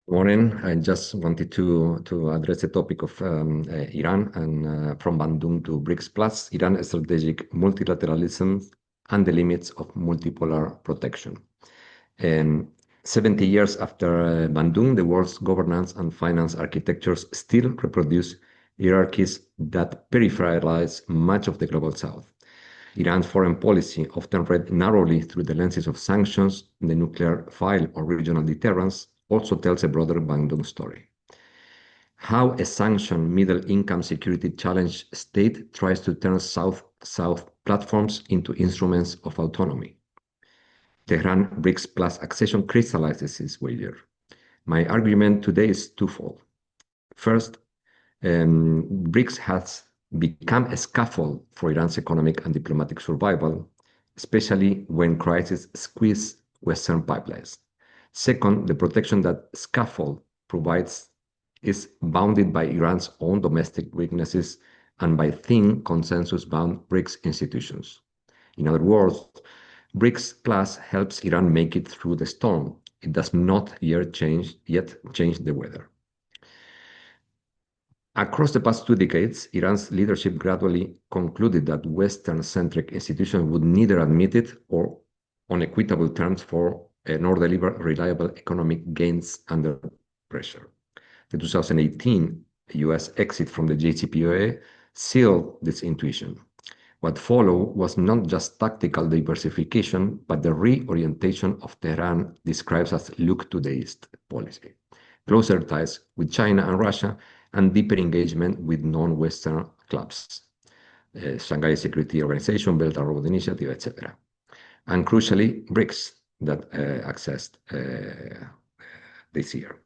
Morning. I just wanted to address the topic of Iran and from Bandung to BRICS Plus, Iran strategic multilateralism and the limits of multipolar protection. And 70 years after Bandung, the world's governance and finance architectures still reproduce hierarchies that peripheralize much of the global south. Iran's foreign policy, often read narrowly through the lenses of sanctions, the nuclear file, or regional deterrence, also tells a broader Bandung story. How a sanctioned middle-income security challenge state tries to turn South-South platforms into instruments of autonomy. Tehran BRICS Plus accession crystallizes this wager. My argument today is twofold. First, BRICS has become a scaffold for Iran's economic and diplomatic survival, especially when crises squeeze Western pipelines. Second, the protection that scaffold provides is bounded by Iran's own domestic weaknesses and by thin consensus-bound BRICS institutions. In other words, BRICS Plus helps Iran make it through the storm. It does not yet change the weather. Across the past 2 decades, Iran's leadership gradually concluded that Western-centric institutions would neither admit it or on equitable terms nor deliver reliable economic gains under pressure. The 2018 US exit from the JCPOA sealed this intuition. What followed was not just tactical diversification, but the reorientation of Tehran describes as look to the East policy, closer ties with China and Russia, and deeper engagement with non-Western clubs, Shanghai Security Organization, Belt and Road Initiative, etc. And crucially, BRICS that accessed this year.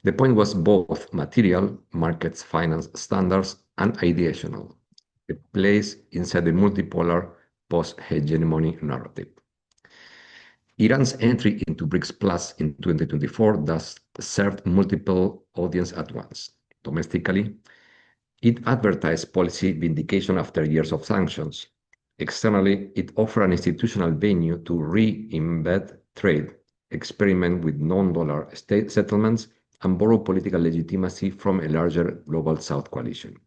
The point was both material, markets, finance, standards, and ideational, a place inside the multipolar post-hegemony narrative. Iran's entry into BRICS Plus in 2024 thus served multiple audiences at once. Domestically, it advertised policy vindication after years of sanctions. Externally, it offered an institutional venue to re-embed trade, experiment with non-dollar state settlements, and borrow political legitimacy from a larger global South coalition.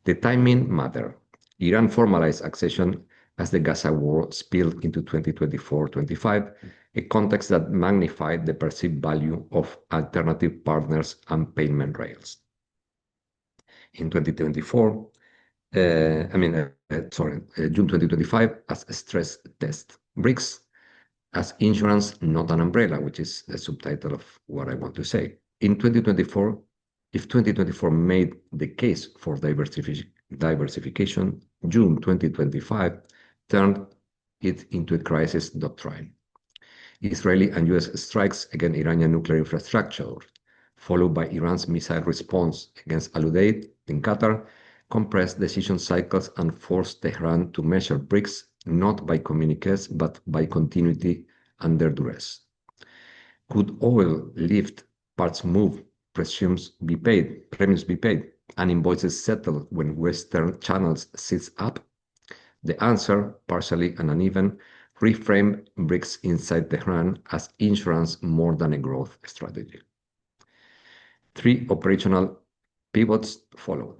The timing mattered. Iran formalized accession as the Gaza war spilled into 2024-25, a context that magnified the perceived value of alternative partners and payment rails. In 2024, June 2025, as a stress test. BRICS as insurance, not an umbrella, which is the subtitle of what I want to say. In 2024, if 2024 made the case for diversification, June 2025 turned it into a crisis doctrine. Israeli and US strikes against Iranian nuclear infrastructure, followed by Iran's missile response against Al-Udeid in Qatar, compressed decision cycles and forced Tehran to measure BRICS not by communiques but by continuity under duress. Could oil lift, parts move, premiums be paid, and invoices settle when Western channels sits up? The answer, partially and uneven, reframed BRICS inside Tehran as insurance more than a growth strategy. 3 operational pivots followed.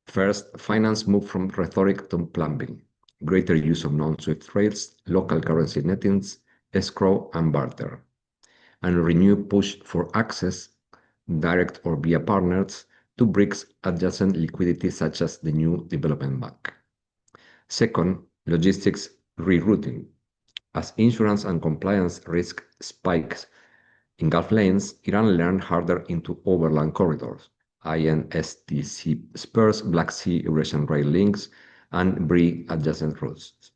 First, finance moved from rhetoric to plumbing, greater use of non-SWIFT rails, local currency nettings, escrow, and barter, and a renewed push for access, direct or via partners, to BRICS adjacent liquidity such as the new development bank. Second, logistics rerouting. As insurance and compliance risk spikes in Gulf lanes, Iran leaned harder into overland corridors, INSTC spurs, Black Sea Eurasian rail links, and BRI adjacent routes.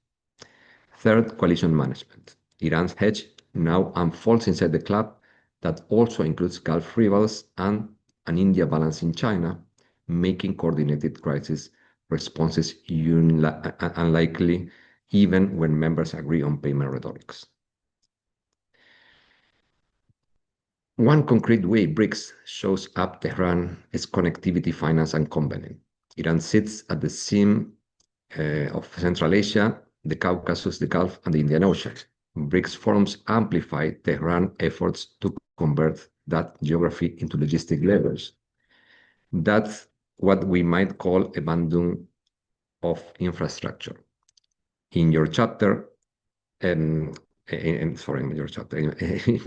Third, coalition management. Iran's hedge now unfolds inside the club that also includes Gulf rivals and an India balance in China, making coordinated crisis responses unlikely even when members agree on payment rhetorics. One concrete way BRICS shows up Tehran is connectivity, finance, and combining. Iran sits at the seam of Central Asia, the Caucasus, the Gulf, and the Indian Ocean. BRICS forums amplify Tehran efforts to convert that geography into logistic levers. That's what we might call a Bandung of infrastructure. In your chapter, in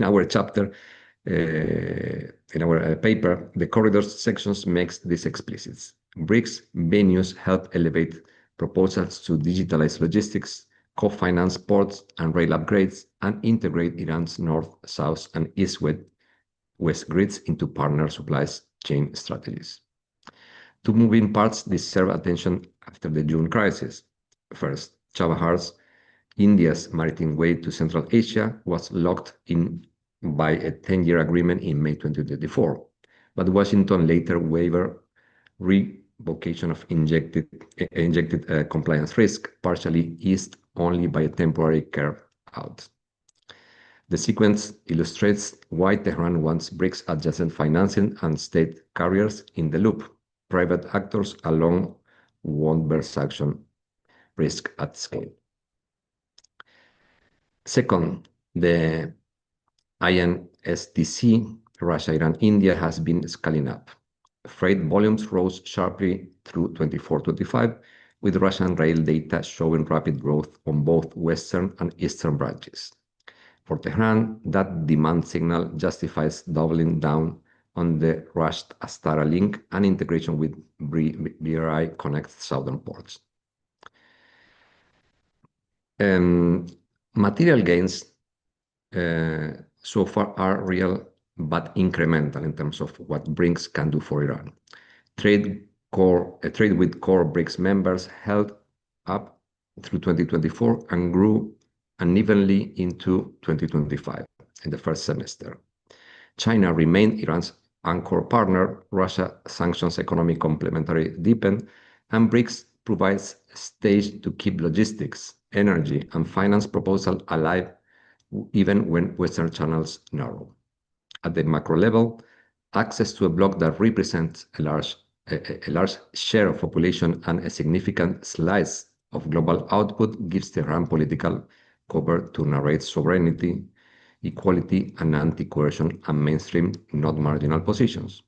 our chapter, in our paper, the corridors sections makes this explicit. BRICS venues help elevate proposals to digitalize logistics, co-finance ports and rail upgrades, and integrate Iran's north, south, and east-west grids into partner supplies chain strategies. Two moving parts deserve attention after the June crisis. First, Chabahar's India's maritime way to Central Asia was locked in by a 10-year agreement in May 2024, but Washington later waived revocation of injected compliance risk, partially eased only by a temporary carve-out. The sequence illustrates why Tehran wants BRICS adjacent financing and state carriers in the loop. Private actors alone won't bear sanction risk at scale. Second, the INSTC, Russia, Iran, India has been scaling up. Freight volumes rose sharply through 24-25, with Russian rail data showing rapid growth on both western and eastern branches. For Tehran, that demand signal justifies doubling down on the rushed Astara link and integration with BRI Connect southern ports. Material gains so far are real but incremental in terms of what BRICS can do for Iran. Trade with core BRICS members held up through 2024 and grew unevenly into 2025 in the first semester. China remained Iran's anchor partner, Russia sanctions economic complementarity deepened, and BRICS provides a stage to keep logistics, energy, and finance proposals alive even when Western channels narrow. At the macro level, access to a bloc that represents a large share of population and a significant slice of global output gives Tehran political cover to narrate sovereignty, equality, and anti-coercion and mainstream, not marginal positions.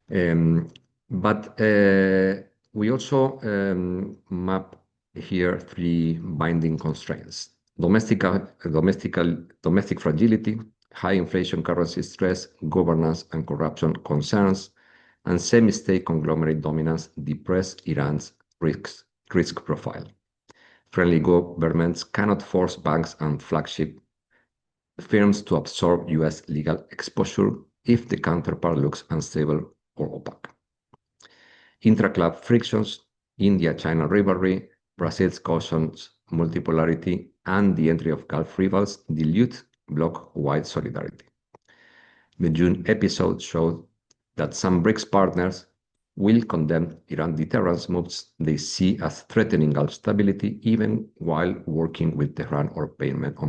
But we also map here three binding constraints: domestic fragility, high inflation currency stress, governance and corruption concerns, and semi-state conglomerate dominance depress Iran's risk profile. Friendly governments cannot force banks and flagship firms to absorb US legal exposure if the counterpart looks unstable or opaque. Intra-club frictions, India-China rivalry, Brazil's cautions multipolarity, and the entry of Gulf rivals dilute bloc-wide solidarity. The June episode showed that some BRICS partners will condemn Iran deterrence moves they see as threatening Gulf stability, even while working with Tehran on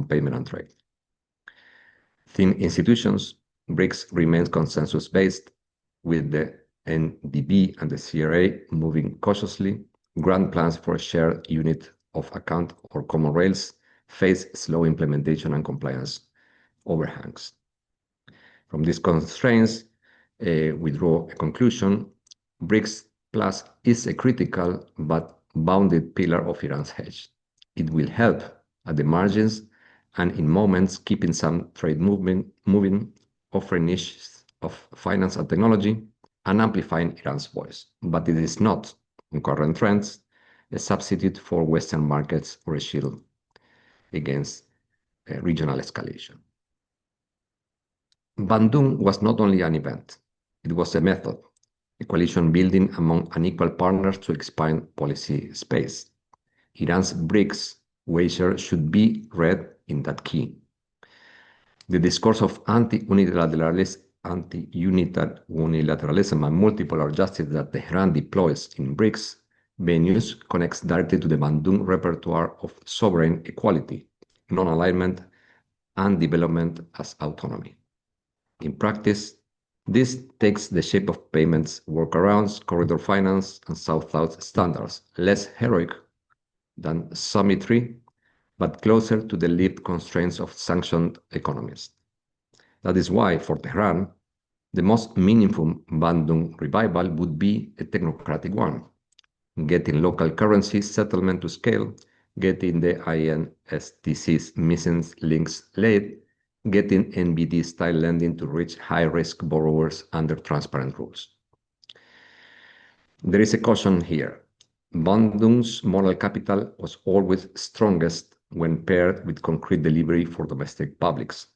payment and trade. Thin institutions, BRICS remains consensus-based, with the NDB and the CRA moving cautiously. Grand plans for a shared unit of account or common rails face slow implementation and compliance overhangs. From these constraints, we draw a conclusion. BRICS Plus is a critical but bounded pillar of Iran's hedge. It will help at the margins and in moments keeping some trade moving, offering niches of finance and technology, and amplifying Iran's voice. But it is not, in current trends, a substitute for Western markets or a shield against regional escalation. Bandung was not only an event, it was a method, a coalition building among unequal partners to expand policy space. Iran's BRICS wager should be read in that key. The discourse of anti-unilateralism and multipolar justice that Tehran deploys in BRICS venues connects directly to the Bandung repertoire of sovereign equality, non-alignment, and development as autonomy. In practice, this takes the shape of payments, workarounds, corridor finance, and South-South standards, less heroic than symmetry, but closer to the lived constraints of sanctioned economies. That is why, for Tehran, the most meaningful Bandung revival would be a technocratic one, getting local currency settlement to scale, getting the INSTC's missing links laid, getting NBD-style lending to reach high-risk borrowers under transparent rules. There is a caution here. Bandung's moral capital was always strongest when paired with concrete delivery for domestic publics.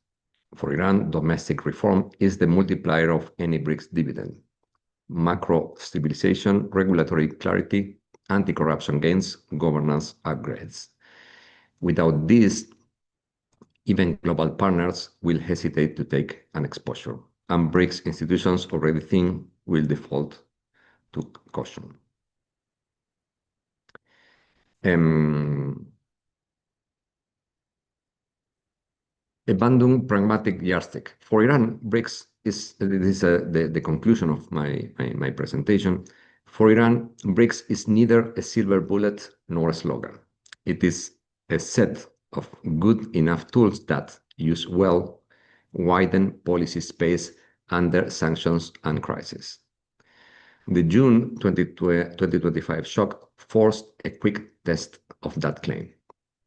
For Iran, domestic reform is the multiplier of any BRICS dividend. Macro stabilization, regulatory clarity, anti-corruption gains, governance upgrades. Without this, even global partners will hesitate to take an exposure, and BRICS institutions already think will default to caution. A Bandung pragmatic yardstick. For Iran, BRICS is the conclusion of my presentation. For Iran, BRICS is neither a silver bullet nor a slogan. It is a set of good enough tools that, used well, widen policy space under sanctions and crisis. The June 2025 shock forced a quick test of that claim.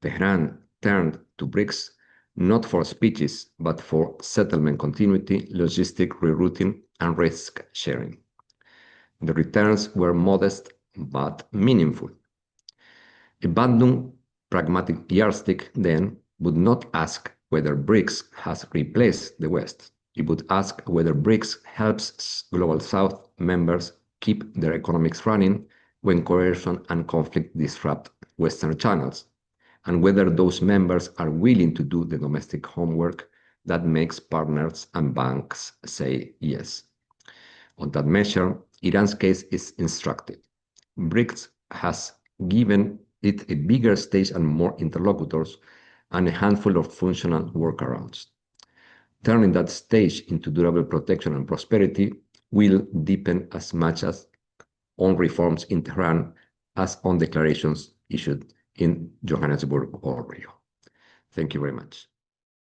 Tehran turned to BRICS not for speeches, but for settlement continuity, logistic rerouting, and risk sharing. The returns were modest but meaningful. A Bandung pragmatic yardstick, then, would not ask whether BRICS has replaced the West. It would ask whether BRICS helps Global South members keep their economics running when coercion and conflict disrupt Western channels, and whether those members are willing to do the domestic homework that makes partners and banks say yes. On that measure, Iran's case is instructive. BRICS has given it a bigger stage and more interlocutors, and a handful of functional workarounds. Turning that stage into durable protection and prosperity will deepen as much as on reforms in Tehran as on declarations issued in Johannesburg or Rio. Thank you very much.